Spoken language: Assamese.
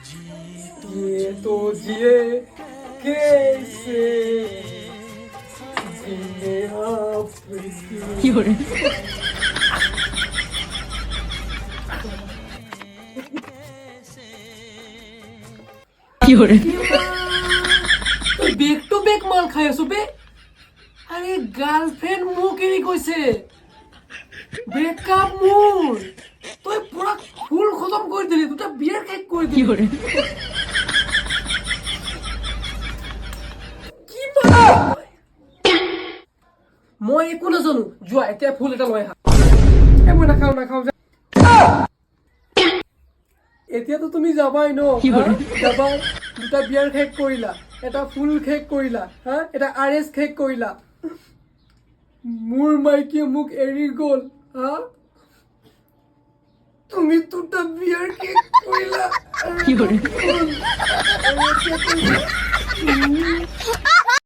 ये तो जिए कैसे जीने आपकी বেক টু বেক মাল খাই আছো বে আরে গার্লফ্রেন্ড মোক এৰি গৈছে ব্ৰেকআপ মোৰ তই পুৰা ফুল খতম কৰি দিলি দুটা বিয়াৰ কেক কৰি দিলি কি মানে মই একো নাজানো যোৱা এতিয়া ফুল এটা লৈ আহা মই নাখাওঁ এতিয়াতো তুমি যাবাই ন যাবা দুটা বিয়াৰ কেক কৰিলা এটা ফুল কেক কৰিলা হা এটা আৰএছ কেক কৰিলা মোৰ মাইকীয়ে মোক এৰি গ'ল হা তুমি দুটা বিয়াৰ কেক কৰিলা